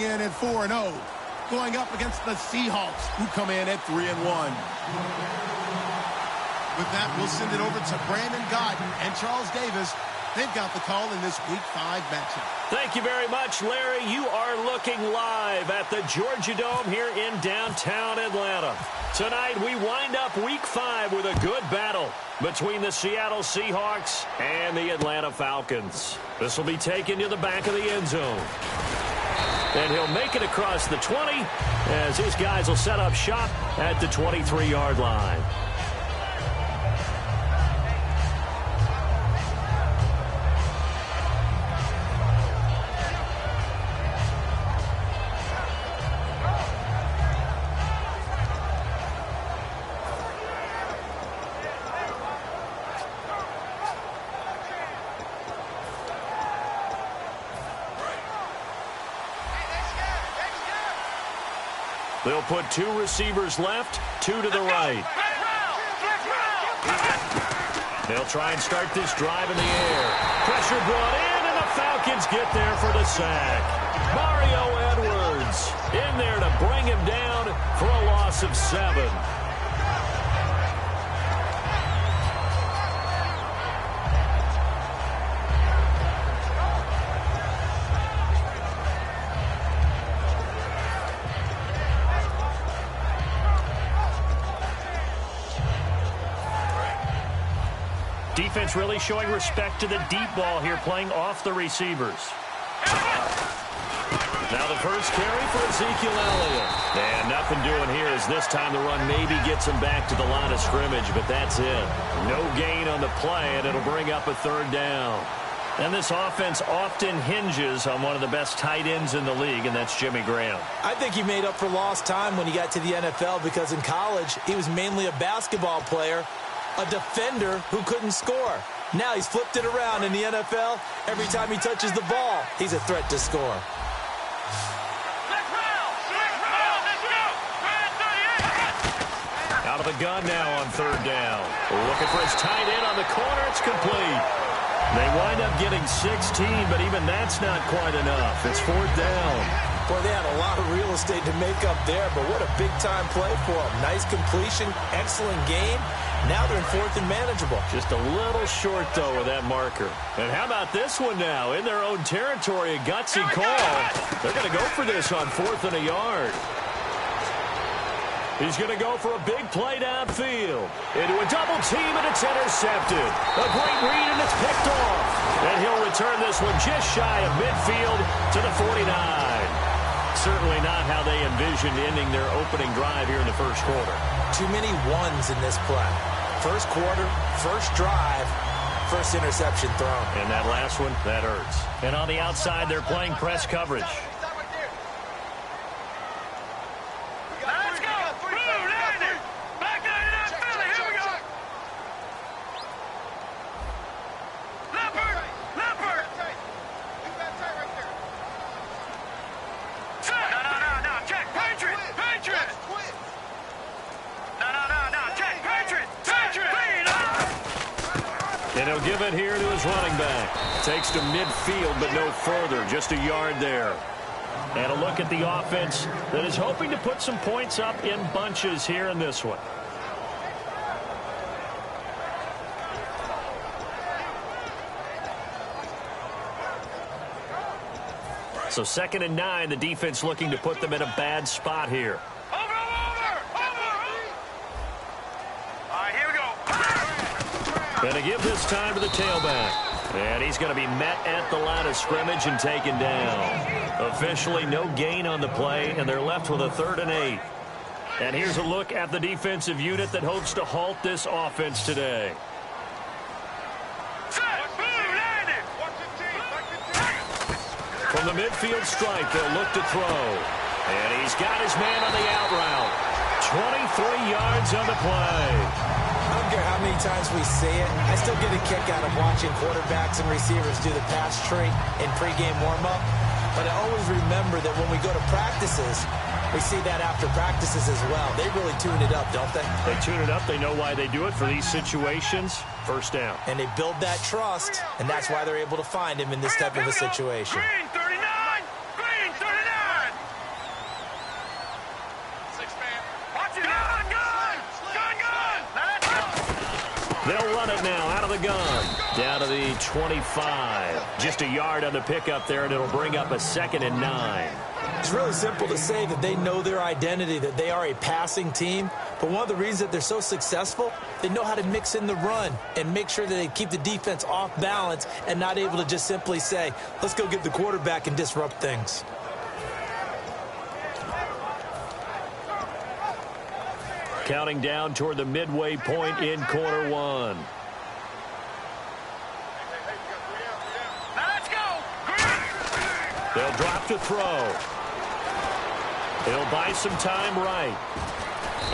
in at 4-0, going up against the Seahawks, who come in at 3-1. With that, we'll send it over to Brandon Godden and Charles Davis. They've got the call in this Week 5 matchup. Thank you very much, Larry. You are looking live at the Georgia Dome here in downtown Atlanta. Tonight, we wind up Week 5 with a good battle between the Seattle Seahawks and the Atlanta Falcons. This will be taken to the back of the end zone. And he'll make it across the 20 as his guys will set up shop at the 23-yard line. They'll put 2 receivers left, 2 to the right. They'll try and start this drive in the air. Pressure brought in, and the Falcons get there for the sack. Mario Edwards in there to bring him down for a loss of 7. Defense really showing respect to the deep ball here, playing off the receivers. Now the first carry for Ezekiel Elliott. And nothing doing here as this time the run maybe gets him back to the line of scrimmage, but that's it. No gain on the play, and it'll bring up a 3rd down. And this offense often hinges on one of the best tight ends in the league, and that's Jimmy Graham. I think he made up for lost time when he got to the NFL because in college he was mainly a basketball player, a defender who couldn't score. Now he's flipped it around in the NFL. Every time he touches the ball, he's a threat to score. Out of the gun now on 3rd down. Looking for his tight end on the corner. It's complete. They wind up getting 16, but even that's not quite enough. It's 4th down. Boy, they had a lot of real estate to make up there, but what a big-time play for them. Nice completion, excellent game. Now they're in 4th and manageable. Just a little short, though, with that marker. And how about this one now? In their own territory, a gutsy call. They're going to go for this on 4th and a yard. He's going to go for a big play downfield. Into a double team, and it's intercepted. A great read, and it's picked off. And he'll return this one just shy of midfield to the 49. Certainly not how they envisioned ending their opening drive here in the first quarter. Too many ones in this play. First quarter, first drive, first interception thrown. And that last one, that hurts. And on the outside, they're playing press coverage. Let's go! Blue, landing! Back line it up, Philly, here we go! Leopard! Leopard! No, check, Patriot! Patriot! No, check, Patriot! Patriot! And he'll give it here to his running back. Takes to midfield, but no further. Just a yard there. And a look at the offense that is hoping to put some points up in bunches here in this one. So 2nd and 9, the defense looking to put them in a bad spot here. Over! All right, here we go. And to give this time to the tailback. And he's going to be met at the line of scrimmage and taken down. Officially no gain on the play, and they're left with a 3rd and 8. And here's a look at the defensive unit that hopes to halt this offense today. From the midfield stripe, they'll look to throw. And he's got his man on the out route. 23 yards on the play. I don't care how many times we say it, I still get a kick out of watching quarterbacks and receivers do the pass tree in pregame warm-up. But I always remember that when we go to practices, we see that after practices as well. They really tune it up, don't they? They tune it up. They know why they do it for these situations. First down. And they build that trust, and that's why they're able to find him in this type of a situation. Green 39! Green 39! They'll run it now out of the gun. Down to the 25. Just a yard on the pickup there, and it'll bring up a 2nd and 9. It's really simple to say that they know their identity, that they are a passing team. But one of the reasons that they're so successful, they know how to mix in the run and make sure that they keep the defense off balance and not able to just simply say, let's go get the quarterback and disrupt things. Counting down toward the midway point in quarter one. Let's go. They'll drop to throw. He'll buy some time right.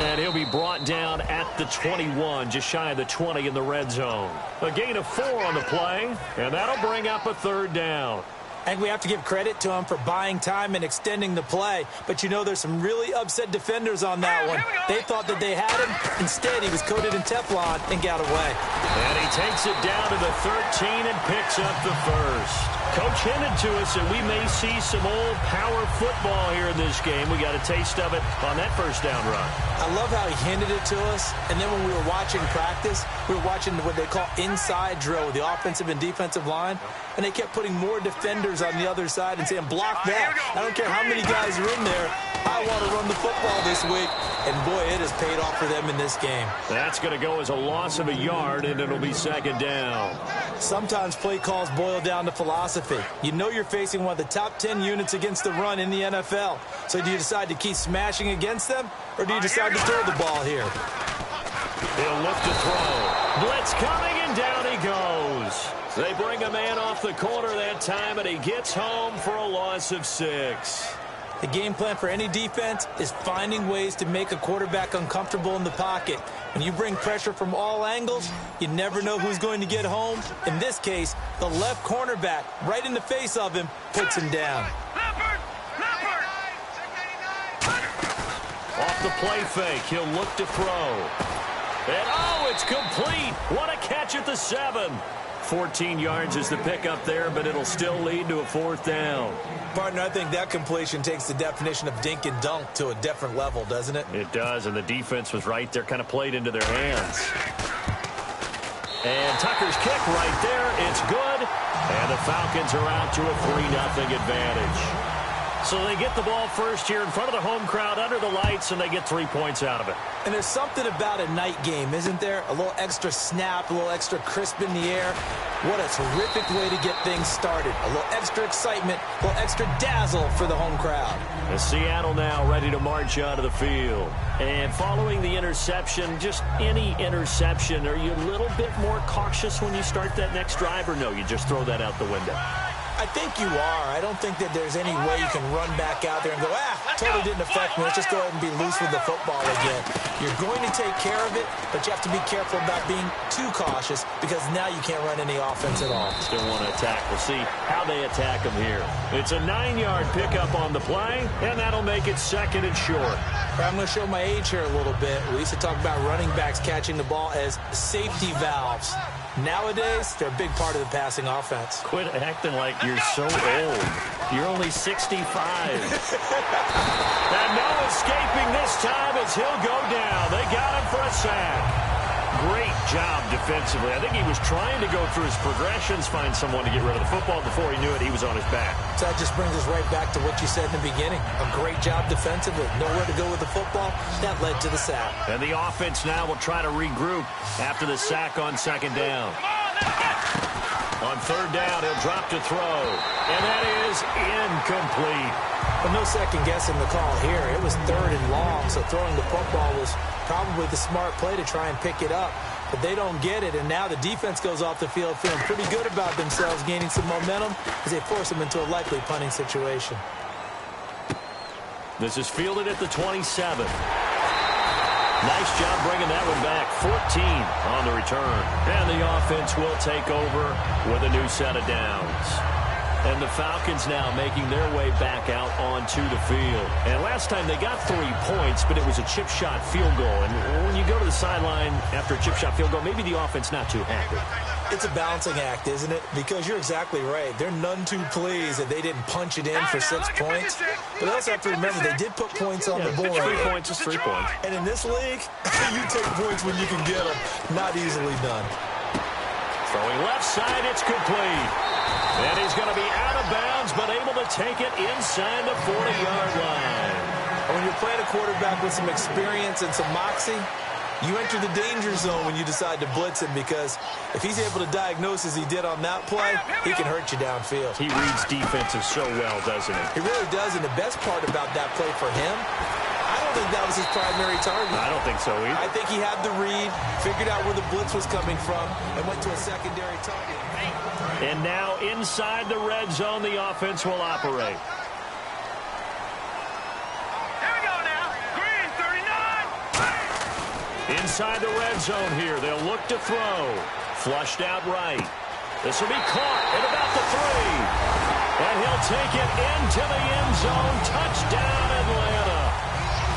And he'll be brought down at the 21, just shy of the 20 in the red zone. A gain of 4 on the play, and that'll bring up a 3rd down. I think we have to give credit to him for buying time and extending the play. But, you know, there's some really upset defenders on that one. They thought that they had him. Instead, he was coated in Teflon and got away. And he takes it down to the 13 and picks up the 1st. Coach hinted to us that we may see some old power football here in this game. We got a taste of it on that 1st down run. I love how he hinted it to us. And then when we were watching practice, we were watching what they call inside drill with the offensive and defensive line. And they kept putting more defenders on the other side and saying, block that. I don't care how many guys are in there. I want to run the football this week. And, boy, it has paid off for them in this game. That's going to go as a loss of a yard, and it'll be 2nd down. Sometimes play calls boil down to philosophy. You know you're facing one of the top 10 units against the run in the NFL. So do you decide to keep smashing against them, or do you decide to throw the ball here? He'll look to throw. Blitz coming, and down he goes. They bring a man off the corner that time, and he gets home for a loss of 6. The game plan for any defense is finding ways to make a quarterback uncomfortable in the pocket. When you bring pressure from all angles, you never know who's going to get home. In this case, the left cornerback, right in the face of him, puts him down. Off the play fake, he'll look to throw. And, oh, it's complete. What a catch at the 7. 14 yards is the pickup there, but it'll still lead to a 4th down. Partner, I think that completion takes the definition of dink and dunk to a different level, doesn't it? It does, and the defense was right there, kind of played into their hands. And Tucker's kick right there. It's good. And the Falcons are out to a 3-0 advantage. So they get the ball first here in front of the home crowd under the lights, and they get 3 points out of it. And there's something about a night game, isn't there? A little extra snap, a little extra crisp in the air. What a terrific way to get things started. A little extra excitement, a little extra dazzle for the home crowd. And Seattle now ready to march out of the field. And following the interception, just any interception, are you a little bit more cautious when you start that next drive, or no, you just throw that out the window? I think you are. I don't think that there's any way you can run back out there and go, totally didn't affect me. Let's just go ahead and be loose with the football again. You're going to take care of it, but you have to be careful about being too cautious because now you can't run any offense at all. Still want to attack. We'll see how they attack them here. It's a 9-yard pickup on the play, and that'll make it 2nd and short. I'm going to show my age here a little bit. We used to talk about running backs catching the ball as safety valves. Nowadays, they're a big part of the passing offense. Quit acting like you're so old. You're only 65. And no escaping this time as he'll go down. They got him for a sack. Great job defensively. I think he was trying to go through his progressions, find someone to get rid of the football. Before he knew it, he was on his back. So that just brings us right back to what you said in the beginning. A great job defensively. Nowhere to go with the football. That led to the sack. And the offense now will try to regroup after the sack on 2nd down. On 3rd down, he'll drop to throw. And that is incomplete. But no second guessing the call here. It was 3rd and long, so throwing the football was probably the smart play to try and pick it up. But they don't get it, and now the defense goes off the field feeling pretty good about themselves, gaining some momentum as they force them into a likely punting situation. This is fielded at the 27. Nice job bringing that one back. 14 on the return. And the offense will take over with a new set of downs. And the Falcons now making their way back out onto the field. And last time they got 3 points, but it was a chip shot field goal. And when you go to the sideline after a chip shot field goal, maybe the offense not too happy. It's a balancing act, isn't it? Because you're exactly right. They're none too pleased that they didn't punch it in for 6 points. But they also have to remember they did put points on the board. 3 points is 3 points. And in this league, you take points when you can get them. Not easily done. Throwing left side, it's complete. And he's going to be out of bounds, but able to take it inside the 40-yard line. When you're playing a quarterback with some experience and some moxie, you enter the danger zone when you decide to blitz him, because if he's able to diagnose as he did on that play, he can hurt you downfield. He reads defenses so well, doesn't he? He really does, and the best part about that play for him, I don't think that was his primary target. I don't think so either. I think he had the read, figured out where the blitz was coming from, and went to a secondary target. And now inside the red zone, the offense will operate. Here we go now. Green, 39. Inside the red zone here, they'll look to throw. Flushed out right. This will be caught at about the 3. And he'll take it into the end zone. Touchdown, Atlanta.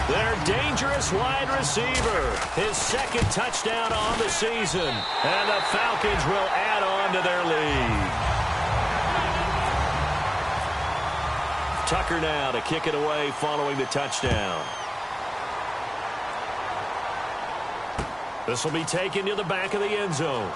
Their dangerous wide receiver. His 2nd touchdown on the season. And the Falcons will add on to their lead. Tucker now to kick it away following the touchdown. This will be taken to the back of the end zone.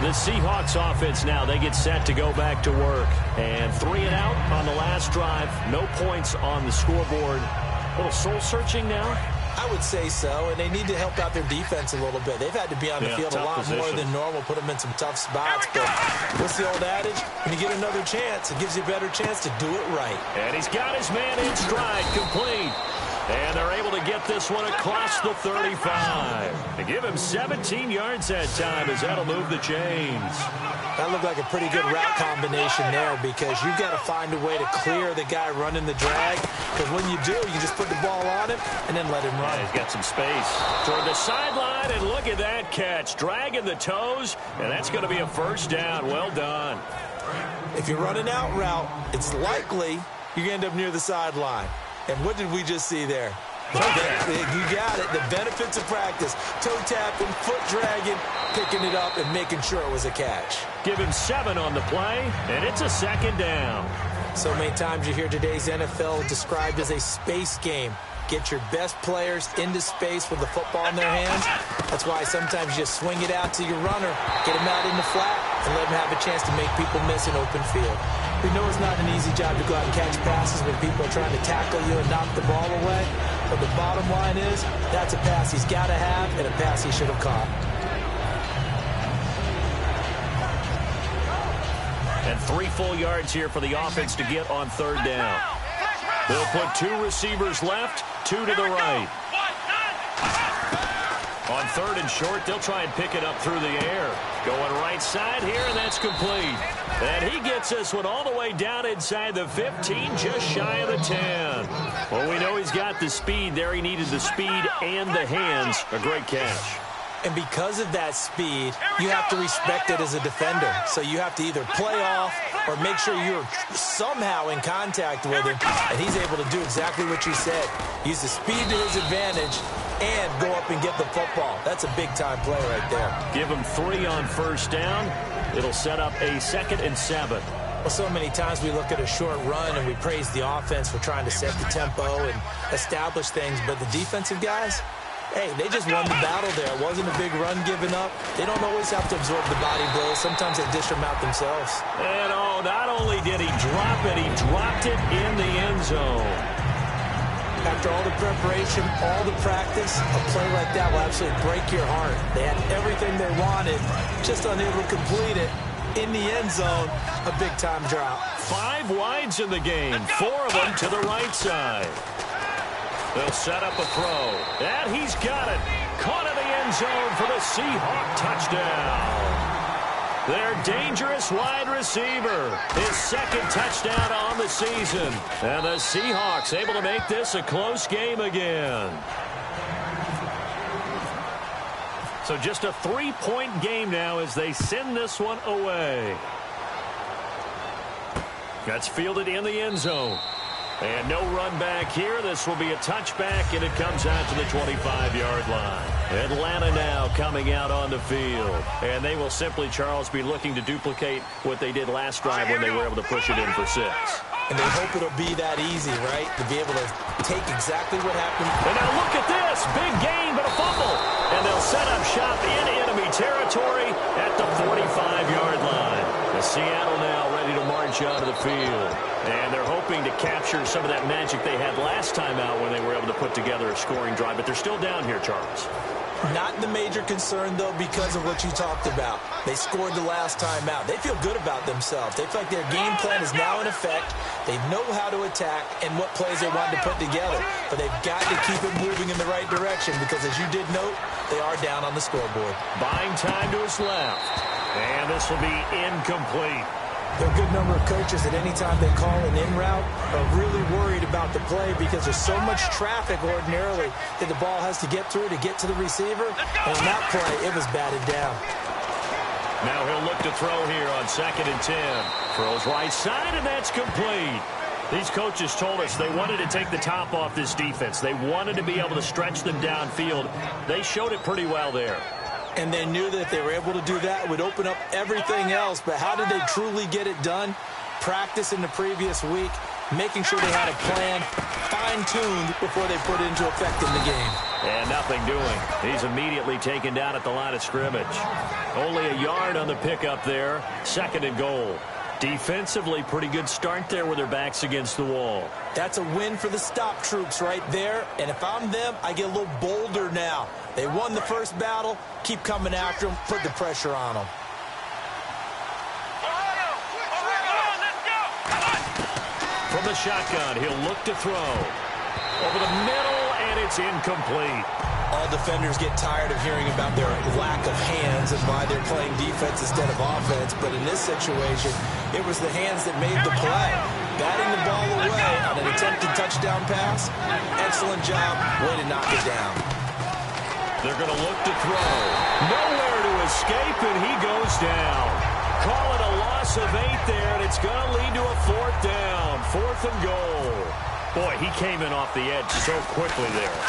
The Seahawks offense now, they get set to go back to work. And 3 and out on the last drive. No points on the scoreboard. A little soul-searching now? I would say so, and they need to help out their defense a little bit. They've had to be on the field a lot more than normal, put them in some tough spots. But what's the old adage? When you get another chance, it gives you a better chance to do it right. And he's got his man in stride, complete. And they're able to get this one across the 35. They give him 17 yards that time as that'll move the chains. That looked like a pretty good route combination there, because you've got to find a way to clear the guy running the drag. Because when you do, you just put the ball on him and then let him run. Yeah, he's got some space. Toward the sideline, and look at that catch. Dragging the toes, and that's going to be a first down. Well done. If you're running out route, it's likely you're going to end up near the sideline. And what did we just see there? You got it. The benefits of practice. Toe tapping, foot dragging, picking it up, and making sure it was a catch. Give him 7 on the play, and it's a 2nd down. So many times you hear today's NFL described as a space game. Get your best players into space with the football in their hands. That's why sometimes you just swing it out to your runner, get him out in the flat, and let him have a chance to make people miss an open field. We know it's not an easy job to go out and catch passes when people are trying to tackle you and knock the ball away. But the bottom line is, that's a pass he's got to have and a pass he should have caught. And 3 full yards here for the offense to get on 3rd down. They'll put 2 receivers left, 2 to the right. On 3rd and short, they'll try and pick it up through the air. Going right side here, and that's complete. And he gets this one all the way down inside the 15, just shy of the 10. Well, we know he's got the speed there. He needed the speed and the hands. A great catch. And because of that speed, you have to respect it as a defender. So you have to either play off or make sure you're somehow in contact with him. And he's able to do exactly what you said. Use the speed to his advantage and go up and get the football. That's a big-time play right there. Give him 3 on 1st down. It'll set up a 2nd and 7. Well, so many times we look at a short run and we praise the offense for trying to set the tempo and establish things. But the defensive guys, hey, they just won the battle there. It wasn't a big run given up. They don't always have to absorb the body blows. Sometimes they dish them out themselves. And, not only did he drop it, he dropped it in the end zone. After all the preparation, all the practice, a play like that will absolutely break your heart. They had everything they wanted, just unable to complete it. In the end zone, a big-time drop. 5 wides in the game, 4 of them to the right side. They'll set up a throw, and he's got it. Caught in the end zone for the Seahawk touchdown. Their dangerous wide receiver, his 2nd touchdown on the season. And the Seahawks able to make this a close game again. So just a 3-point game now as they send this one away. That's fielded in the end zone. And no run back here. This will be a touchback, and it comes out to the 25-yard line. Atlanta now coming out on the field. And they will simply, Charles, be looking to duplicate what they did last drive when they were able to push it in for 6. And they hope it'll be that easy, right? To be able to take exactly what happened. And now look at this. Big gain, but a fumble. And they'll set up shop in enemy territory at the 45-yard line. The Seattle now ready to march onto the field. And they're hoping to capture some of that magic they had last time out when they were able to put together a scoring drive. But they're still down here, Charles. Not the major concern, though, because of what you talked about. They scored the last time out. They feel good about themselves. They feel like their game plan is now in effect. They know how to attack and what plays they want to put together. But they've got to keep it moving in the right direction because, as you did note, they are down on the scoreboard. Buying time to his left. And this will be incomplete. There are a good number of coaches that any time they call an in route are really worried about the play because there's so much traffic ordinarily that the ball has to get through to get to the receiver. And on that play, it was batted down. Now he'll look to throw here on 2nd and 10. Throws right side, and that's complete. These coaches told us they wanted to take the top off this defense. They wanted to be able to stretch them downfield. They showed it pretty well there. And they knew that if they were able to do that, it would open up everything else. But how did they truly get it done? Practice in the previous week, making sure they had a plan, fine-tuned before they put it into effect in the game. And nothing doing. He's immediately taken down at the line of scrimmage. Only a yard on the pickup there. 2nd and goal. Defensively, pretty good start there with their backs against the wall. That's a win for the stop troops right there. And if I'm them, I get a little bolder now. They won the first battle. Keep coming after them. Put the pressure on them. From the shotgun, he'll look to throw. Over the middle, and it's incomplete. All defenders get tired of hearing about their lack of hands and why they're playing defense instead of offense. But in this situation, it was the hands that made the play. Batting the ball away on an attempted touchdown pass. Excellent job. Way to knock it down. They're going to look to throw. Nowhere to escape, and he goes down. Call it a loss of 8 there, and it's going to lead to a 4th down. 4th and goal. Boy, he came in off the edge so quickly there.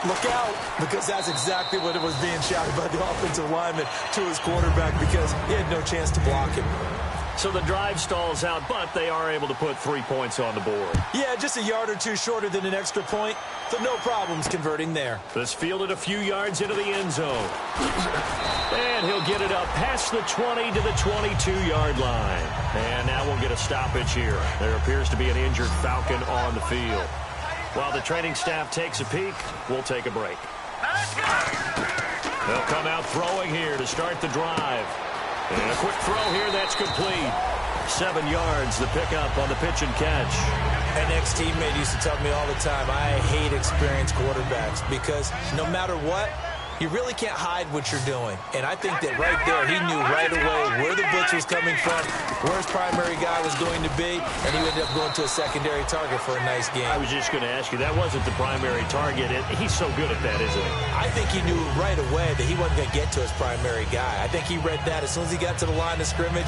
Look out, because that's exactly what it was being shouted by the offensive lineman to his quarterback because he had no chance to block him. So the drive stalls out, but they are able to put 3 points on the board. Yeah, just a yard or two shorter than an extra point, so no problems converting there. This fielded a few yards into the end zone. And he'll get it up past the 20 to the 22-yard line. And now we'll get a stoppage here. There appears to be an injured Falcon on the field. While the training staff takes a peek, we'll take a break. They'll come out throwing here to start the drive. And a quick throw here, that's complete. 7 yards, the pickup on the pitch and catch. An ex-teammate used to tell me all the time, I hate experienced quarterbacks because no matter what, you really can't hide what you're doing. And I think that right there, he knew right away where the blitz was coming from, where his primary guy was going to be, and he ended up going to a secondary target for a nice game. I was just going to ask you, that wasn't the primary target. He's so good at that, isn't he? I think he knew right away that he wasn't going to get to his primary guy. I think he read that as soon as he got to the line of scrimmage,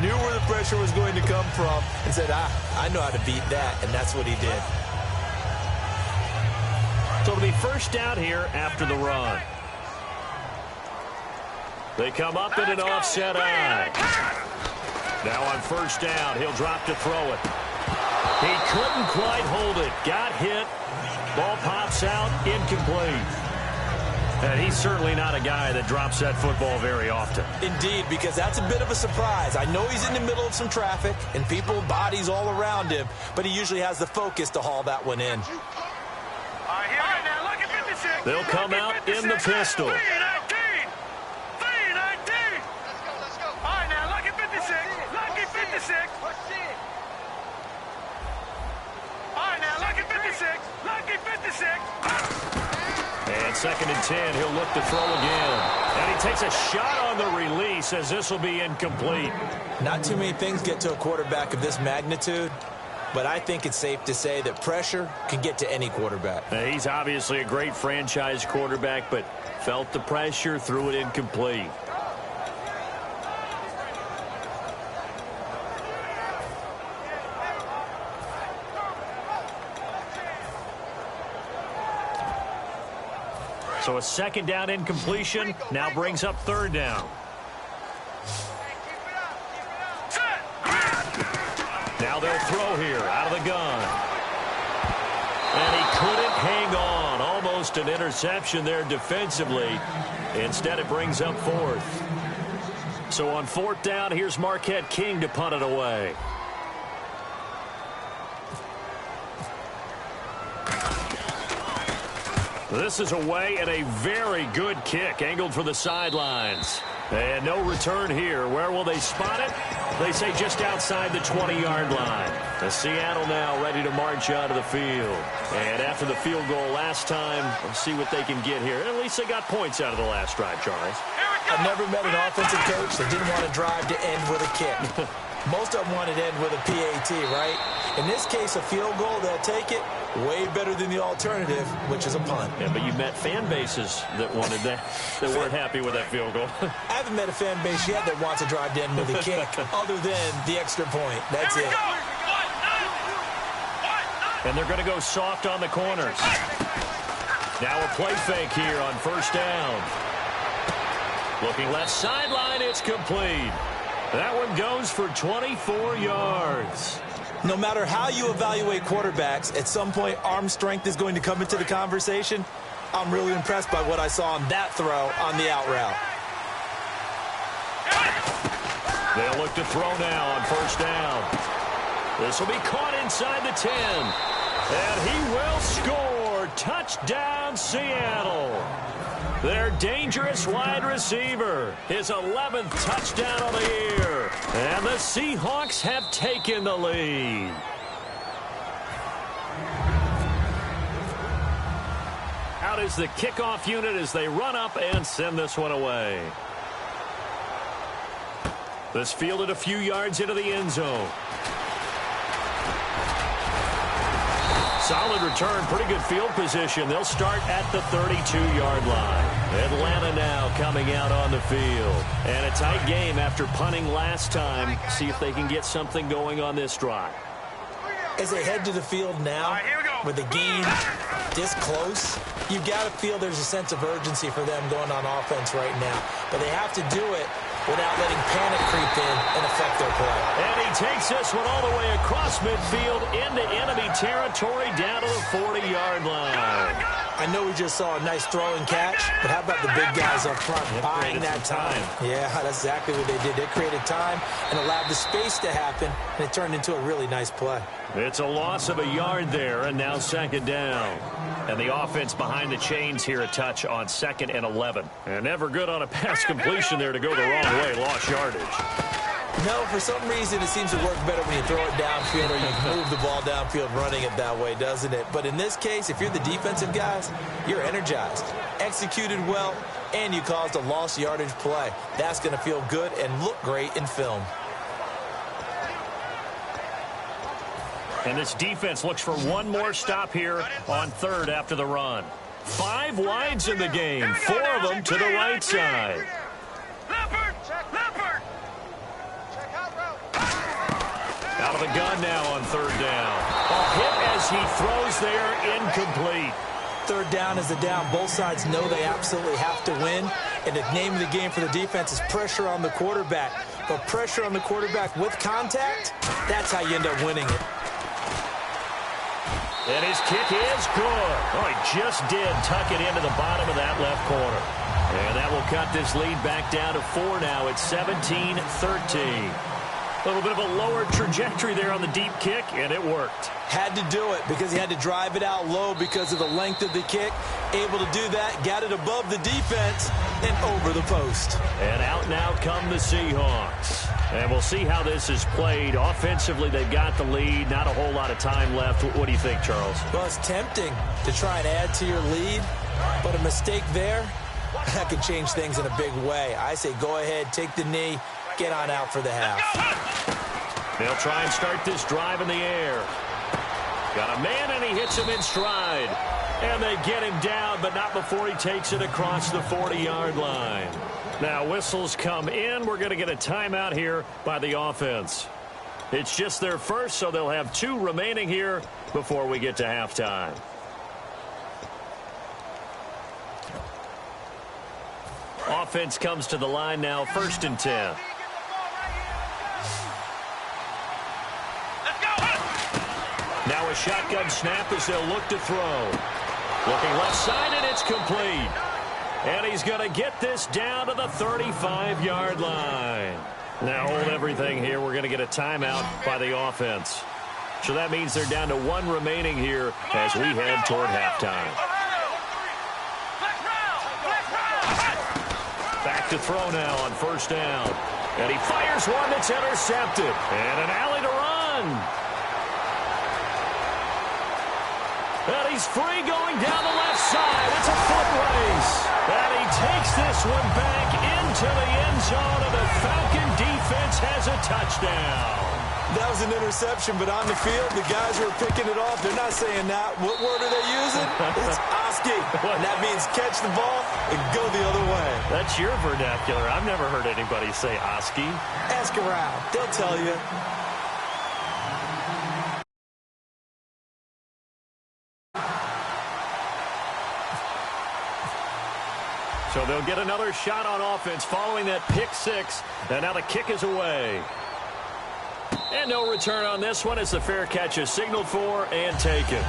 knew where the pressure was going to come from, and said, I know how to beat that, and that's what he did. So it'll be first down here after the run. They come up in an offset eye. Now on first down, he'll drop to throw it. He couldn't quite hold it. Got hit. Ball pops out. Incomplete. And he's certainly not a guy that drops that football very often. Indeed, because that's a bit of a surprise. I know he's in the middle of some traffic and people, bodies all around him, but he usually has the focus to haul that one in. They'll come out in the pistol. And 2nd and 10, he'll look to throw again. And he takes a shot on the release as this will be incomplete. Not too many things get to a quarterback of this magnitude but I think it's safe to say that pressure can get to any quarterback. He's obviously a great franchise quarterback, but felt the pressure, threw it incomplete. So a second down incompletion now brings up third down. Now they'll throw here out of the gun. And he couldn't hang on. Almost an interception there defensively. Instead, it brings up fourth. So on fourth down, here's Marquette King to punt it away. This is away and a very good kick angled for the sidelines. And no return here. Where will they spot it? They say just outside the 20-yard line. The Seattle now ready to march out of the field. And after the field goal last time, let's see what they can get here. At least they got points out of the last drive, Charles. I've never met an offensive coach that didn't want to drive to end with a kick. Most of them wanted to end with a PAT, right? In this case, a field goal, they'll take it. Way better than the alternative, which is a punt. Yeah, but you met fan bases that wanted that, that weren't happy with that field goal. I haven't met a fan base yet that wants to drive to end with a kick, other than the extra point. That's it. And they're going to go soft on the corners. Now a play fake here on first down. Looking left sideline, it's complete. That one goes for 24 yards. No matter how you evaluate quarterbacks, at some point arm strength is going to come into the conversation. I'm really impressed by what I saw on that throw on the out route. They'll look to throw now on first down. This will be caught inside the 10. And he will score. Touchdown, Seattle. Their dangerous wide receiver. His 11th touchdown of the year. And the Seahawks have taken the lead. Out is the kickoff unit as they run up and send this one away. This fielded a few yards into the end zone. Solid return, pretty good field position. They'll start at the 32-yard line. Atlanta now coming out on the field. And a tight game after punting last time. See if they can get something going on this drive. As they head to the field now, with the game this close, you've got to feel there's a sense of urgency for them going on offense right now. But they have to do it without letting panic creep in and affect their play. And he takes this one all the way across midfield into enemy territory down to the 40-yard line. I know we just saw a nice throwing catch, but how about the big guys up front buying that time? Yeah, that's exactly what they did. They created time and allowed the space to happen, and it turned into a really nice play. It's a loss of a yard there, and now second down. And the offense behind the chains here, a touch on 2nd and 11. And never good on a pass completion there to go the wrong way. Lost yardage. No, for some reason it seems to work better when you throw it downfield or you move the ball downfield running it that way, doesn't it? But in this case, if you're the defensive guys, you're energized, executed well, and you caused a lost yardage play. That's going to feel good and look great in film. And this defense looks for one more stop here on third after the run. 5 wides in the game, 4 of them to the right side. Out of the gun now on third down. A hit as he throws there, incomplete. Third down is the down. Both sides know they absolutely have to win. And the name of the game for the defense is pressure on the quarterback. But pressure on the quarterback with contact, that's how you end up winning it. And his kick is good. Oh, he just did tuck it into the bottom of that left corner. And that will cut this lead back down to 4 now. It's 17-13. A little bit of a lower trajectory there on the deep kick, and it worked. Had to do it because he had to drive it out low because of the length of the kick. Able to do that, got it above the defense and over the post. And out now come the Seahawks. And we'll see how this is played. Offensively, they've got the lead. Not a whole lot of time left. What do you think, Charles? Well, it's tempting to try and add to your lead, but a mistake there, that could change things in a big way. I say go ahead, take the knee, get on out for the half. They'll try and start this drive in the air. Got a man, and he hits him in stride. And they get him down, but not before he takes it across the 40-yard line. Now whistles come in. We're going to get a timeout here by the offense. It's just their first, so they'll have 2 remaining here before we get to halftime. Offense comes to the line now, 1st and 10. Now a shotgun snap as they'll look to throw. Looking left side, and it's complete. And he's going to get this down to the 35-yard line. Now hold everything here. We're going to get a timeout by the offense. So that means they're down to 1 remaining here as we head toward halftime. Back to throw now on 1st down. And he fires one that's intercepted. And an alley to run. And he's free going down the left side. It's a foot race. And he takes this one back into the end zone, and the Falcon defense has a touchdown. That was an interception, but on the field, the guys who are picking it off, they're not saying that. What word are they using? It's Oski. And that means catch the ball and go the other way. That's your vernacular. I've never heard anybody say Oski. Ask around. They'll tell you. So they'll get another shot on offense following that pick 6. And now the kick is away. And no return on this one as the fair catch is signaled for and taken.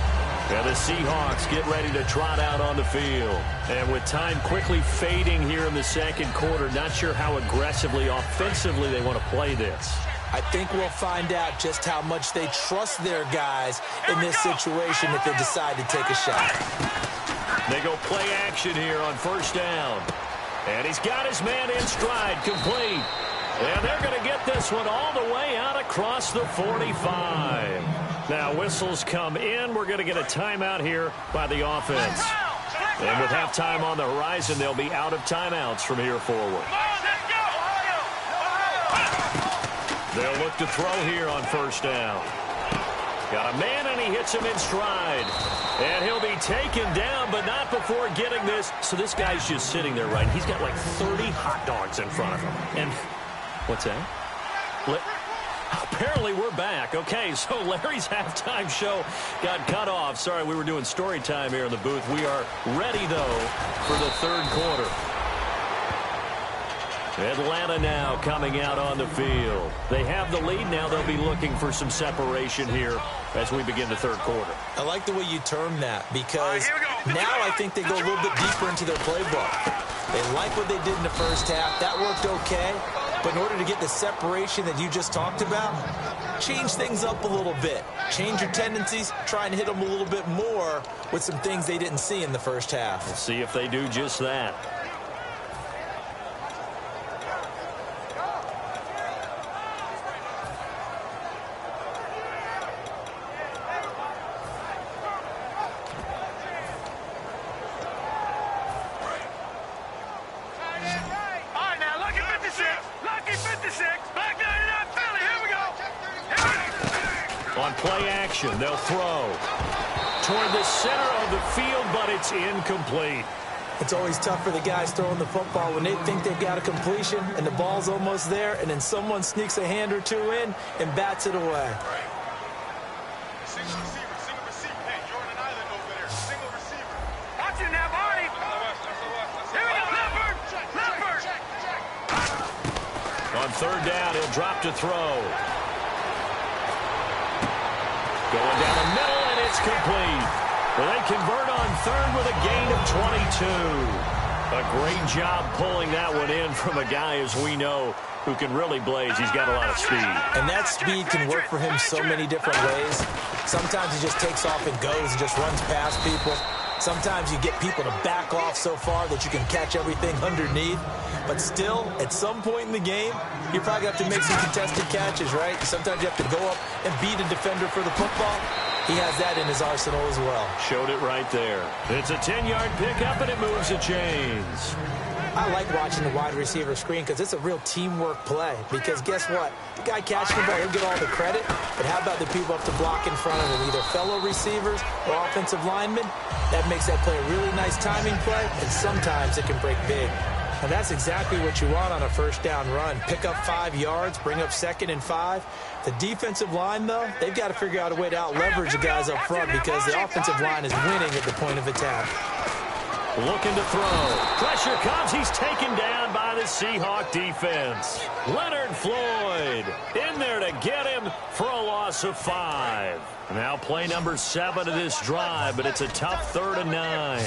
And the Seahawks get ready to trot out on the field. And with time quickly fading here in the 2nd quarter, not sure how aggressively, offensively they want to play this. I think we'll find out just how much they trust their guys in this situation if they decide to take a shot. They go play action here on 1st down. And he's got his man in stride, complete. And they're going to get this one all the way out across the 45. Now whistles come in. We're going to get a timeout here by the offense. And with halftime on the horizon, they'll be out of timeouts from here forward. They'll look to throw here on 1st down. Got a man, and he hits him in stride. And he'll be taken down, but not before getting this. So this guy's just sitting there, right? He's got like 30 hot dogs in front of him. And what's that? Apparently we're back. Okay, so Larry's halftime show got cut off. Sorry, we were doing story time here in the booth. We are ready, though, for the 3rd quarter. Atlanta now coming out on the field. They have the lead now. They'll be looking for some separation here as we begin the 3rd quarter. I like the way you term that because now I think they go a little bit deeper into their playbook. They like what they did in the 1st half. That worked okay. But in order to get the separation that you just talked about, change things up a little bit. Change your tendencies. Try and hit them a little bit more with some things they didn't see in the 1st half. We'll see if they do just that. On play action, they'll throw toward the center of the field, but it's incomplete. It's always tough for the guys throwing the football when they think they've got a completion and the ball's almost there, and then someone sneaks a hand or 2 in and bats it away. Single receiver. Hey, you're on an island over there. Single receiver. Watch it now, Marty. Here we go, Leopard. On 3rd down, he'll drop to throw. Going down the middle, and it's complete. Well, they convert on 3rd with a gain of 22. A great job pulling that one in from a guy, as we know, who can really blaze. He's got a lot of speed. And that speed can work for him so many different ways. Sometimes he just takes off and goes and just runs past people. Sometimes you get people to back off so far that you can catch everything underneath. But still, at some point in the game, you probably have to make some contested catches, right? Sometimes you have to go up and beat a defender for the football. He has that in his arsenal as well. Showed it right there. It's a 10-yard pickup, and it moves the chains. I like watching the wide receiver screen because it's a real teamwork play. Because guess what? The guy catching the ball, he'll get all the credit. But how about the people up to block in front of him, either fellow receivers or offensive linemen? That makes that play a really nice timing play, and sometimes it can break big. And that's exactly what you want on a first down run. Pick up 5 yards, bring up 2nd and 5. The defensive line, though, they've got to figure out a way to out-leverage the guys up front because the offensive line is winning at the point of attack. Looking to throw. Pressure comes. He's taken down by the Seahawk defense. Leonard Floyd in there to get him for a loss of 5. Now play number 7 of this drive, but it's a tough 3rd and 9.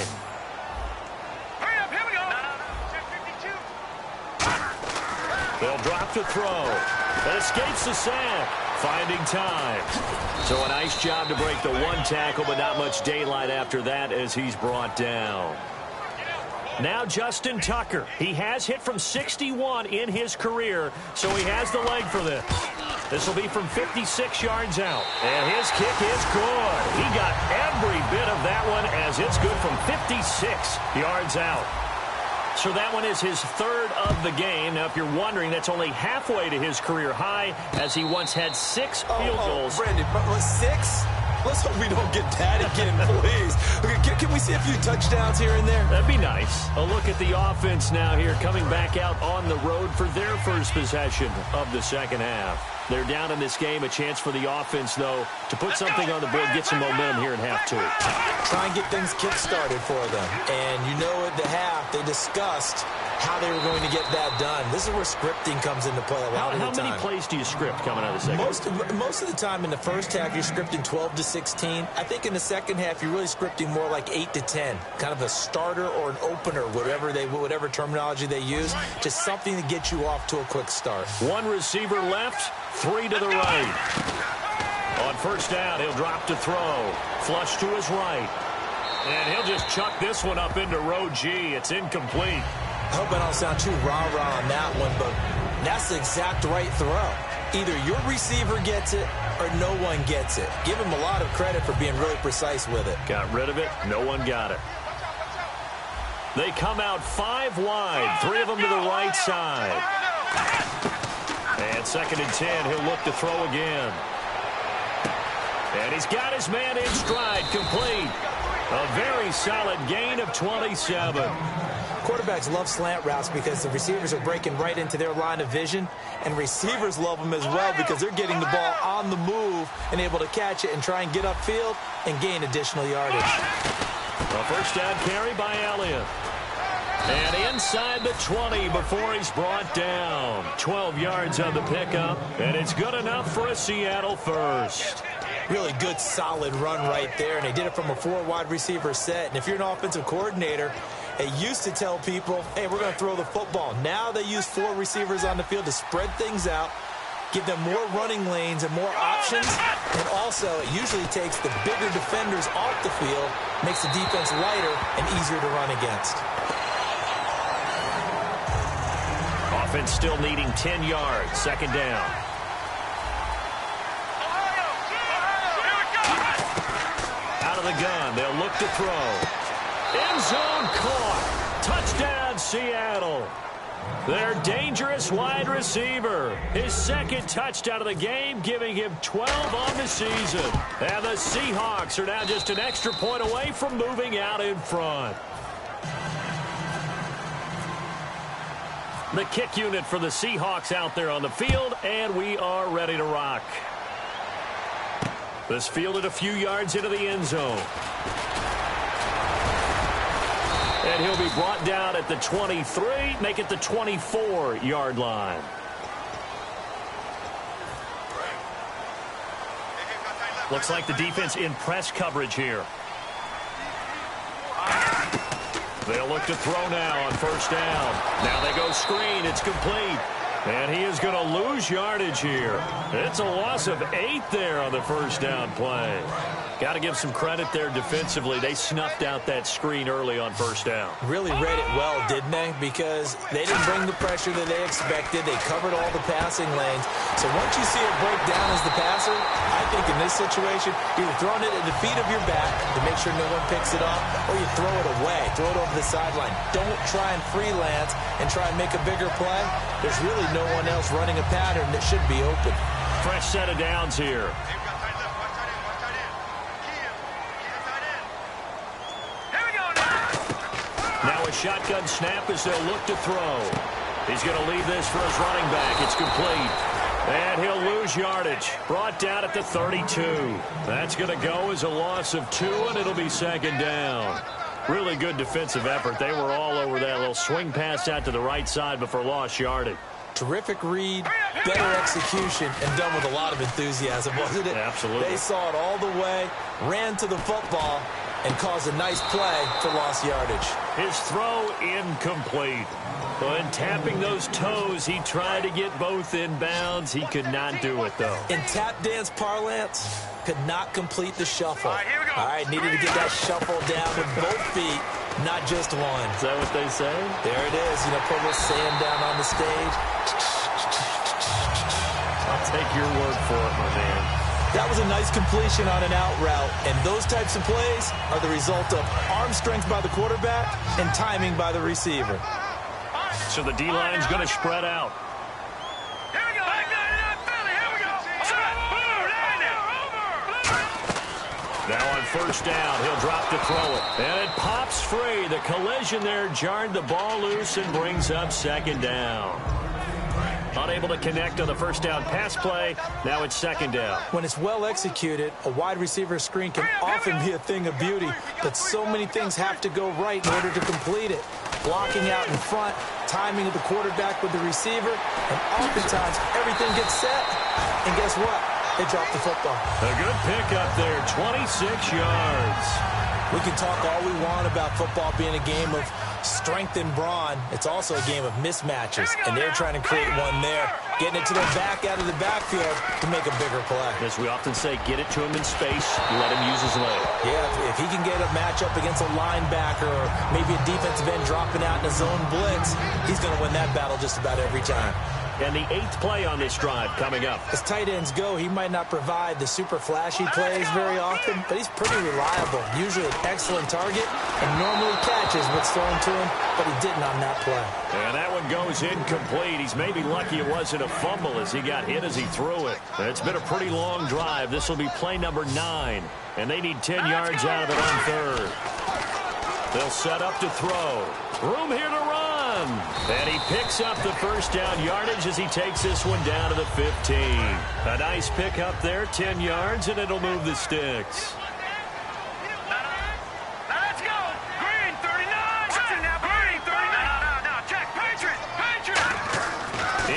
They'll drop to throw. It escapes the sack. Finding time. So a nice job to break the 1 tackle, but not much daylight after that as he's brought down. Now Justin Tucker. He has hit from 61 in his career, so he has the leg for this. This will be from 56 yards out. And his kick is good. He got every bit of that one as it's good from 56 yards out. So that one is his 3rd of the game. Now, if you're wondering, that's only halfway to his career high, as he once had 6 field goals. Brandon, but 6? Let's hope we don't get that again, please. Okay, can we see a few touchdowns here and there? That'd be nice. A look at the offense now here, coming back out on the road for their first possession of the second half. They're down in this game. A chance for the offense, though, to put something on the board, get some momentum here in half 2. Try and get things kick-started for them. And you know at the half, they discussed how they were going to get that done. This is where scripting comes into play a lot of the time. How many plays do you script coming out of the second? Most of the time in the first half, you're scripting 12 to 16. I think in the second half, you're really scripting more like 8 to 10. Kind of a starter or an opener, whatever terminology they use. Just something to get you off to a quick start. 1 receiver left, 3 to the right. On first down, he'll drop to throw. Flush to his right. And he'll just chuck this one up into row G. It's incomplete. I hope I don't sound too rah-rah on that one, but that's the exact right throw. Either your receiver gets it or no one gets it. Give him a lot of credit for being really precise with it. Got rid of it. No one got it. They come out 5 wide. 3 of them to the right side. And 2nd and 10. He'll look to throw again. And he's got his man in stride, complete. A very solid gain of 27. Quarterbacks love slant routes because the receivers are breaking right into their line of vision, and receivers love them as well because they're getting the ball on the move and able to catch it and try and get upfield and gain additional yardage. A first down carry by Elliott. And inside the 20 before he's brought down. 12 yards on the pickup, and it's good enough for a Seattle first. Really good, solid run right there, and they did it from a 4 wide receiver set. And if you're an offensive coordinator, they used to tell people, hey, we're going to throw the football. Now they use 4 receivers on the field to spread things out, give them more running lanes and more options. And also, it usually takes the bigger defenders off the field, makes the defense lighter and easier to run against. Offense still needing 10 yards. 2nd down. Out of the gun. They'll look to throw. End zone caught. Touchdown, Seattle. Their dangerous wide receiver. His 2nd touchdown of the game, giving him 12 on the season. And the Seahawks are now just an extra point away from moving out in front. The kick unit for the Seahawks out there on the field, and we are ready to rock. This fielded a few yards into the end zone. And he'll be brought down at the 23, make it the 24-yard line. Looks like the defense in press coverage here. They'll look to throw now on first down. Now they go screen. It's complete. And he is going to lose yardage here. It's a loss of 8 there on the first down play. Got to give some credit there defensively. They snuffed out that screen early on first down. Really read it well, didn't they? Because they didn't bring the pressure that they expected. They covered all the passing lanes. So once you see it break down as the passer, I think in this situation, you're either throwing it at the feet of your back to make sure no one picks it off, or you throw it away, throw it over the sideline. Don't try and freelance and try and make a bigger play. There's really no one else running a pattern that should be open. Fresh set of downs here. Now a shotgun snap as they'll look to throw. He's going to leave this for his running back. It's complete. And he'll lose yardage. Brought down at the 32. That's going to go as a loss of 2, and it'll be second down. Really good defensive effort. They were all over that little swing pass out to the right side before lost yardage. Terrific read, better execution, and done with a lot of enthusiasm, wasn't it? Absolutely. They saw it all the way, ran to the football, and caused a nice play for lost yardage. His throw incomplete. When tapping those toes, he tried to get both in bounds. He could not do it, though. In tap dance parlance, could not complete the shuffle. All right, here we go. All right, needed to get that shuffle down with both feet, not just one. Is that what they say? There it is. You know, put a little sand down on the stage. I'll take your word for it, my man. That was a nice completion on an out route, and those types of plays are the result of arm strength by the quarterback and timing by the receiver. So the D-line's going to spread out. Here we go. Philly, here we go. Now on first down, he'll drop to throw it. And it pops free. The collision there jarred the ball loose and brings up second down. Unable to connect on the first down pass play. Now it's second down. When it's well executed, a wide receiver screen can often be a thing of beauty, but so many things have to go right in order to complete it. Blocking out in front, timing of the quarterback with the receiver, and oftentimes everything gets set. And guess what? They drop the football. A good pickup there, 26 yards. We can talk all we want about football being a game of strength and brawn. It's also a game of mismatches, and they're trying to create one there, getting it to their back out of the backfield to make a bigger play. As we often say, get it to him in space, let him use his leg. Yeah, if he can get a matchup against a linebacker or maybe a defensive end dropping out in a zone blitz, he's going to win that battle just about every time. And the 8th play on this drive coming up. As tight ends go, he might not provide the super flashy plays very often, but he's pretty reliable. Usually an excellent target and normally catches what's thrown to him, but he didn't on that play. And that one goes incomplete. He's maybe lucky it wasn't a fumble as he got hit as he threw it. It's been a pretty long drive. This will be play number 9, and they need 10 yards out of it on third. They'll set up to throw. Room here to run. And he picks up the first down yardage as he takes this one down to the 15. A nice pickup there, 10 yards, and it'll move the sticks. Let's go. Green, 39. Green, 39. Now, check. Patriots.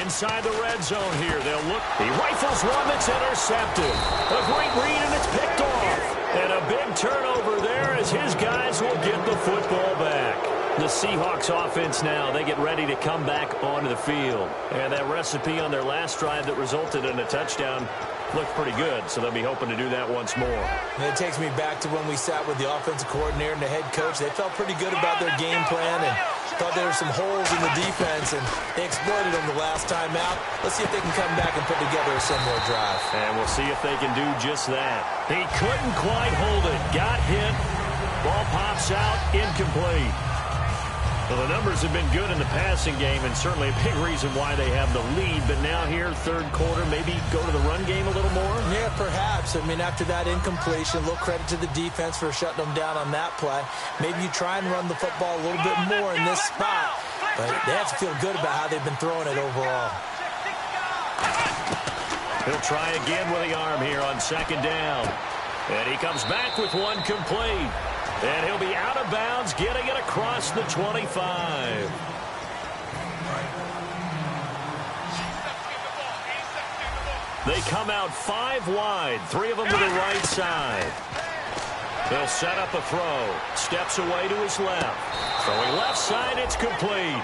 Inside the red zone here, they'll look. He rifles one that's intercepted. A great read, and it's picked off. And a big turnover there as his guys will get the football back. The Seahawks offense now, they get ready to come back onto the field. And that recipe on their last drive that resulted in a touchdown looked pretty good, so they'll be hoping to do that once more. And it takes me back to when we sat with the offensive coordinator and the head coach. They felt pretty good about their game plan and thought there were some holes in the defense, and they exploited them the last time out. Let's see if they can come back and put together a similar drive. And we'll see if they can do just that. He couldn't quite hold it. Got hit. Ball pops out. Incomplete. Well, the numbers have been good in the passing game, and certainly a big reason why they have the lead. But now here, third quarter, maybe go to the run game a little more? Yeah, perhaps. I mean, after that incompletion, a little credit to the defense for shutting them down on that play. Maybe you try and run the football a little bit more in this spot. But they have to feel good about how they've been throwing it overall. He'll try again with the arm here on second down. And he comes back with one complete. And he'll be out of bounds, getting it across the 25. They come out 5 wide, 3 of them to the right side. They'll set up a throw. Steps away to his left. Throwing left side, it's complete.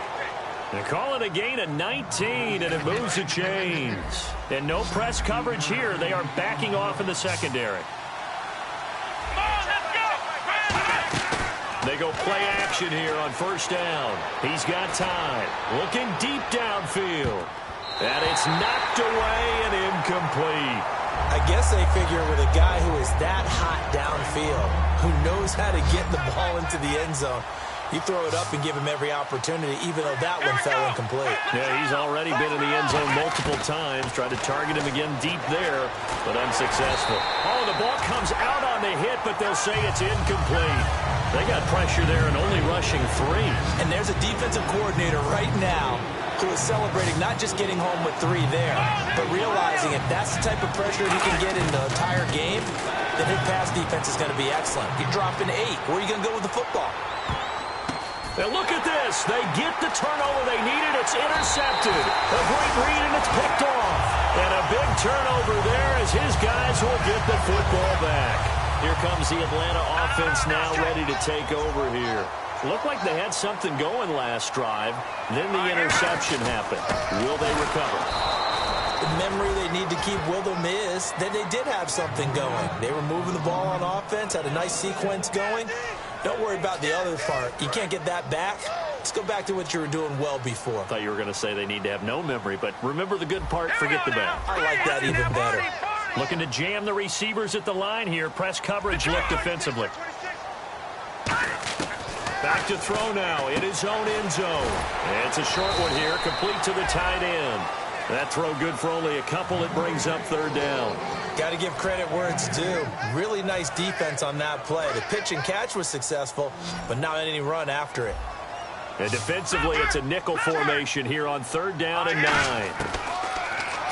They call it a gain of 19, and it moves the chains. And no press coverage here. They are backing off in the secondary. They go play action here on first down. He's got time. Looking deep downfield. And it's knocked away and incomplete. I guess they figure with a guy who is that hot downfield, who knows how to get the ball into the end zone, you throw it up and give him every opportunity, even though that one fell incomplete. Yeah, he's already been in the end zone multiple times. Tried to target him again deep there, but unsuccessful. Oh, the ball comes out on the hit, but they'll say it's incomplete. They got pressure there and only rushing 3. And there's a defensive coordinator right now who is celebrating not just getting home with 3 there, but realizing if that's the type of pressure he can get in the entire game, then his pass defense is going to be excellent. You're dropping 8. Where are you going to go with the football? And look at this. They get the turnover they needed. It's intercepted. A great read, and it's picked off. And a big turnover there as his guys will get the football back. Here comes the Atlanta offense now ready to take over here. Looked like they had something going last drive. Then the interception happened. Will they recover? The memory they need to keep with them is that they did have something going. They were moving the ball on offense, had a nice sequence going. Don't worry about the other part. You can't get that back. Let's go back to what you were doing well before. I thought you were going to say they need to have no memory, but remember the good part, forget the bad. I like that even better. Looking to jam the receivers at the line here. Press coverage, look defensively. Back to throw now in his own end zone. And it's a short one here, complete to the tight end. That throw good for only a couple. It brings up 3rd down. Got to give credit where it's due. Really nice defense on that play. The pitch and catch was successful, but not any run after it. And defensively, it's a nickel formation here on 3rd down and 9.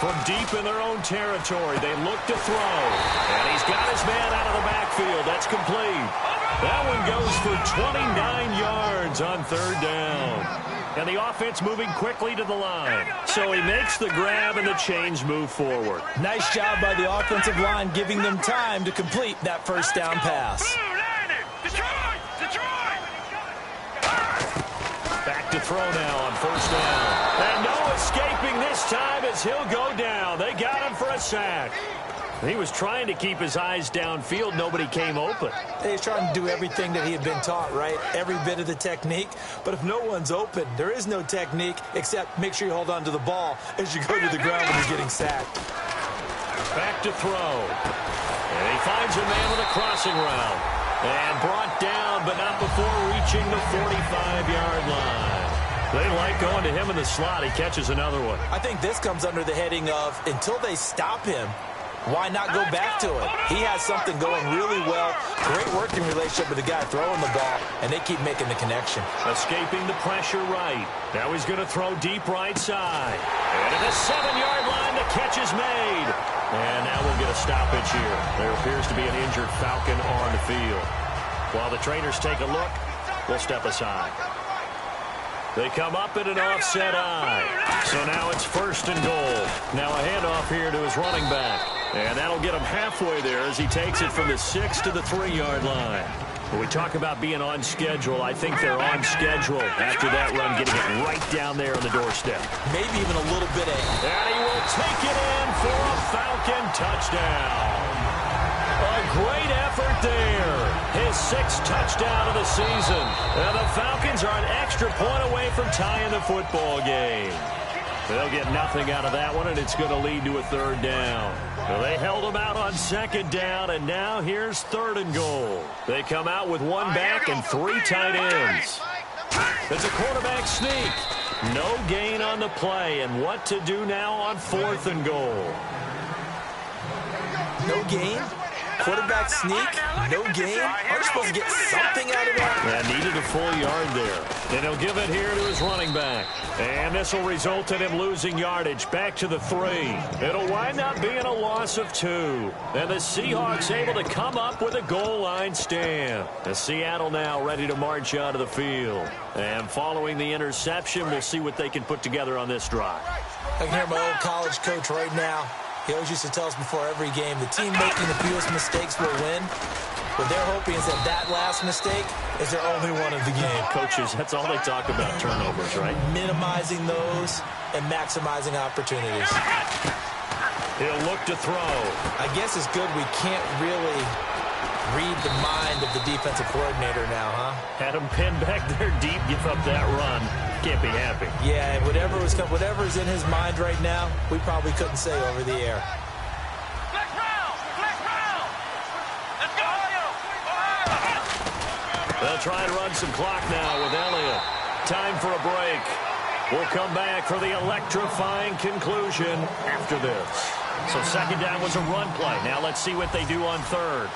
From deep in their own territory, they look to throw. And he's got his man out of the backfield. That's complete. That one goes for 29 yards on 3rd down. And the offense moving quickly to the line. So he makes the grab and the chains move forward. Nice job by the offensive line giving them time to complete that 1st down pass. Back to throw now on 1st down. And no escaping this time as he'll go down. They got him for a sack. He was trying to keep his eyes downfield. Nobody came open. He's trying to do everything that he had been taught, right? Every bit of the technique. But if no one's open, there is no technique except make sure you hold on to the ball as you go to the ground when you're getting sacked. Back to throw. And he finds a man with a crossing route. And brought down, but not before reaching the 45-yard line. They like going to him in the slot. He catches another one. I think this comes under the heading of until they stop him, why not go back to it? He has something going really well. Great working relationship with the guy throwing the ball, and they keep making the connection. Escaping the pressure right. Now he's going to throw deep right side. And at the 7-yard line, the catch is made. And now we'll get a stoppage here. There appears to be an injured Falcon on the field. While the trainers take a look, we'll step aside. They come up in an offset eye. So now it's 1st and goal. Now a handoff here to his running back. And that'll get him halfway there as he takes it from the 6 to the 3-yard line. When we talk about being on schedule, I think they're on schedule after that run, getting it right down there on the doorstep. Maybe even a little bit ahead. And he will take it in for a Falcon touchdown. A great effort there. His 6th touchdown of the season. And the Falcons are an extra point away from tying the football game. They'll get nothing out of that one, and it's going to lead to a 3rd down. Well, they held him out on 2nd down, and now here's 3rd and goal. They come out with 1 back and 3 tight ends. It's a quarterback sneak. No gain on the play, and what to do now on 4th and goal. No gain? Quarterback sneak? No gain? Aren't you supposed to get something out of that? Yeah, needed a full yard there. And he'll give it here to his running back. And this will result in him losing yardage back to the 3. It'll wind up being a loss of 2. And the Seahawks able to come up with a goal line stand. The Seattle now ready to march out of the field. And following the interception, we'll see what they can put together on this drive. I can hear my old college coach right now. He always used to tell us before every game, the team making the fewest mistakes will win. What they're hoping is that last mistake is their only one of the game. Coaches, that's all they talk about, turnovers, right? Minimizing those and maximizing opportunities. He'll look to throw. I guess it's good we can't really read the mind of the defensive coordinator now, huh? Had him pinned back there deep, give up that run. Can't be happy. Yeah, whatever's in his mind right now, we probably couldn't say over the air. They'll try and run some clock now with Elliott. Time for a break. We'll come back for the electrifying conclusion after this. So second down was a run play. Now let's see what they do on third.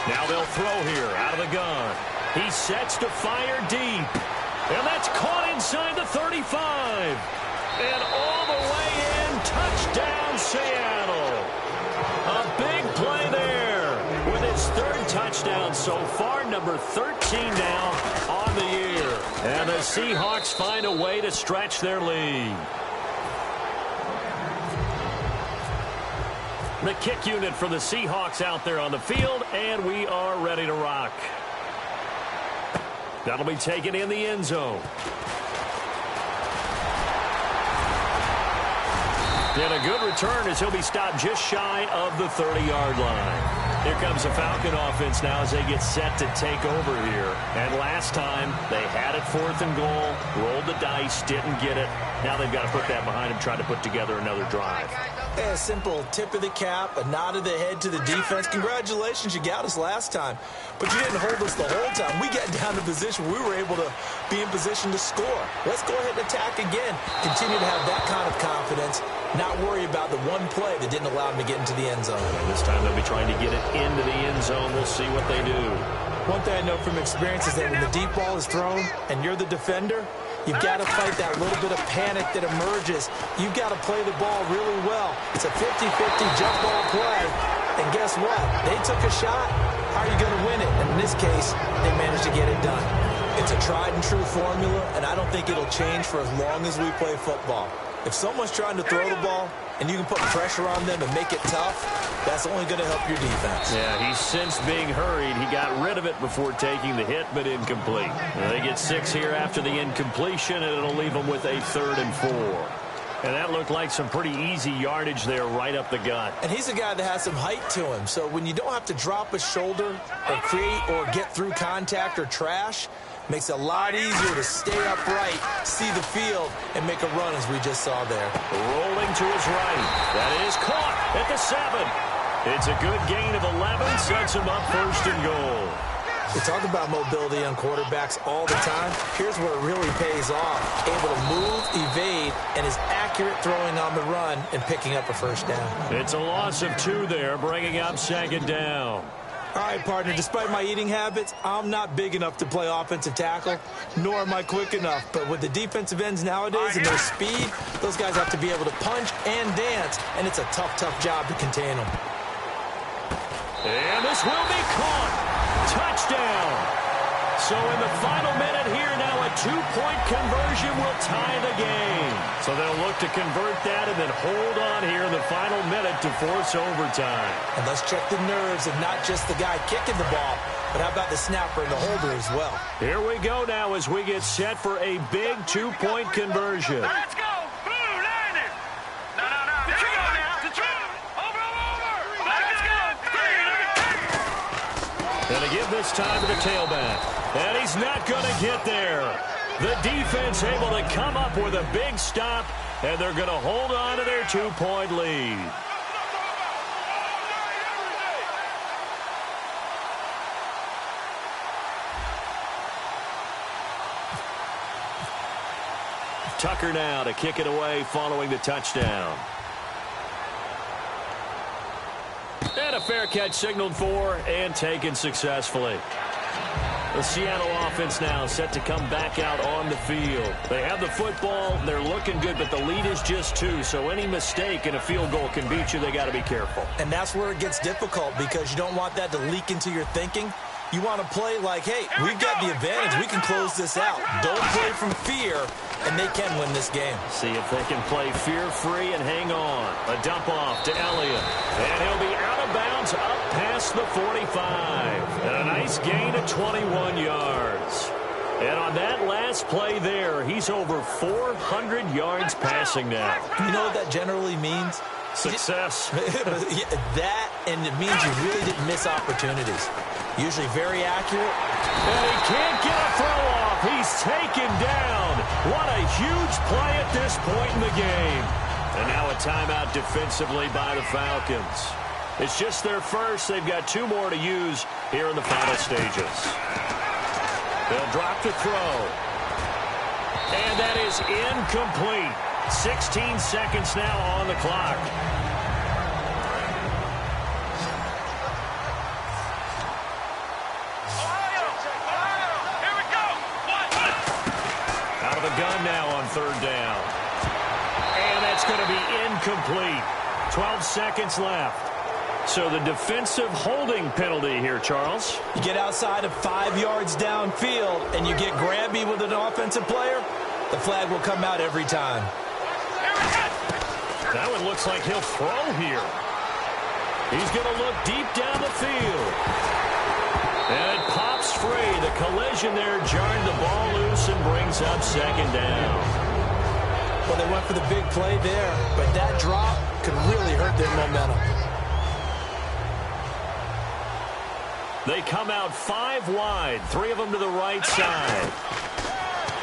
Now they'll throw here out of the gun. He sets to fire deep. And that's caught inside the 35. And all the way in, touchdown Seattle. A big play there with his third touchdown so far, number 13 now on the year. And the Seahawks find a way to stretch their lead. The kick unit for the Seahawks out there on the field, and we are ready to rock. That'll be taken in the end zone. And a good return as he'll be stopped just shy of the 30-yard line. Here comes the Falcon offense now as they get set to take over here. And last time, they had it 4th and goal, rolled the dice, didn't get it. Now they've got to put that behind them, try to put together another drive. A simple tip of the cap, a nod of the head to the defense. Congratulations, you got us last time. But you didn't hold us the whole time. We got down to position. We were able to be in position to score. Let's go ahead and attack again. Continue to have that kind of confidence. Not worry about the one play that didn't allow them to get into the end zone. And this time they'll be trying to get it into the end zone. We'll see what they do. One thing I know from experience is that when the deep ball is thrown and you're the defender, you've got to fight that little bit of panic that emerges. You've got to play the ball really well. It's a 50-50 jump ball play. And guess what? They took a shot. How are you going to win it? And in this case, they managed to get it done. It's a tried and true formula, and I don't think it'll change for as long as we play football. If someone's trying to throw the ball and you can put pressure on them and make it tough, that's only going to help your defense. Yeah, he's sensed being hurried. He got rid of it before taking the hit, but incomplete. Now they get 6 here after the incompletion, and it'll leave them with a 3rd and 4. And that looked like some pretty easy yardage there right up the gut. And he's a guy that has some height to him. So when you don't have to drop a shoulder or create or get through contact or trash, makes it a lot easier to stay upright, see the field, and make a run as we just saw there. Rolling to his right. That is caught at the 7. It's a good gain of 11, sets him up 1st and goal. We talk about mobility on quarterbacks all the time. Here's where it really pays off. Able to move, evade, and is accurate throwing on the run and picking up a 1st down. It's a loss of 2 there, bringing up 2nd down. All right, partner, despite my eating habits, I'm not big enough to play offensive tackle, nor am I quick enough. But with the defensive ends nowadays and their speed, those guys have to be able to punch and dance, and it's a tough, tough job to contain them. And this will be caught. Touchdown. So in the final minute here now, a 2-point conversion will tie the game. So they'll look to convert that and then hold on here in the final minute to force overtime. And let's check the nerves of not just the guy kicking the ball, but how about the snapper and the holder as well. Here we go now as we get set for a big 2-point conversion. Let's go! Blue, line it! No. There you go now! Over! Let's go! And to give this time to the tailback. And he's not going to get there. The defense able to come up with a big stop, and they're going to hold on to their 2-point lead. Tucker now to kick it away following the touchdown. And a fair catch signaled for and taken successfully. The Seattle offense now set to come back out on the field. They have the football. They're looking good, but the lead is just 2. So any mistake in a field goal can beat you. They got to be careful. And that's where it gets difficult because you don't want that to leak into your thinking. You want to play like, hey, we've got the advantage. We can close this out. Don't play from fear, and they can win this game. See if they can play fear-free and hang on. A dump off to Elliott. And he'll be out of bounds up past the 45. And a nice gain of 21 yards. And on that last play there, he's over 400 yards passing now. You know what that generally means? Success. That, and it means you really didn't miss opportunities. Usually very accurate. And he can't get a throw off. He's taken down. What a huge play at this point in the game. And now a timeout defensively by the Falcons. It's just their first. They've got 2 more to use here in the final stages. They'll drop the throw. And that is incomplete. 16 seconds now on the clock. Here we go. Out of the gun now on 3rd down. And that's going to be incomplete. 12 seconds left. So the defensive holding penalty here, Charles. You get outside of 5 yards downfield and you get grabby with an offensive player, the flag will come out every time. That one looks like he'll throw here. He's going to look deep down the field. And it pops free. The collision there jarred the ball loose and brings up 2nd down. Well, they went for the big play there, but that drop could really hurt their momentum. They come out 5 wide, 3 of them to the right side.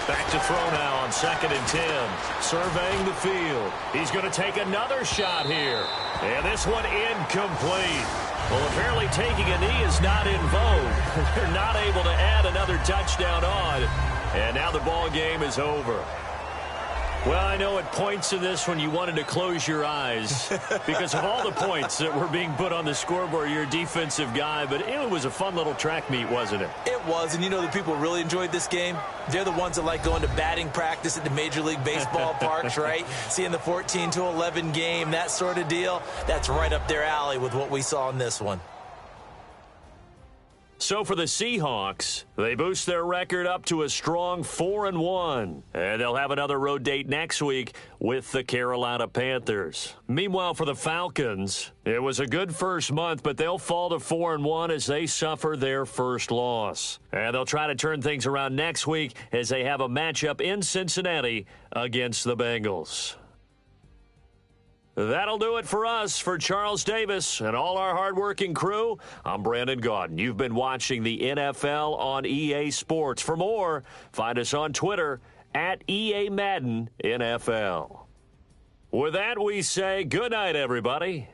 Back to throw now on 2nd and 10. Surveying the field. He's going to take another shot here. And this one incomplete. Well, apparently taking a knee is not in vogue. They're not able to add another touchdown on. And now the ball game is over. Well, I know at points in this one you wanted to close your eyes because of all the points that were being put on the scoreboard. You're a defensive guy, but it was a fun little track meet, wasn't it? It was, and you know the people really enjoyed this game? They're the ones that like going to batting practice at the Major League Baseball parks, right? Seeing the 14-11 game, that sort of deal. That's right up their alley with what we saw in this one. So for the Seahawks, they boost their record up to a strong 4-1. And they'll have another road date next week with the Carolina Panthers. Meanwhile, for the Falcons, it was a good first month, but they'll fall to 4-1 as they suffer their first loss. And they'll try to turn things around next week as they have a matchup in Cincinnati against the Bengals. That'll do it for us. For Charles Davis and all our hardworking crew, I'm Brandon Gaudin. You've been watching the NFL on EA Sports. For more, find us on Twitter at EA Madden NFL. With that, we say good night, everybody.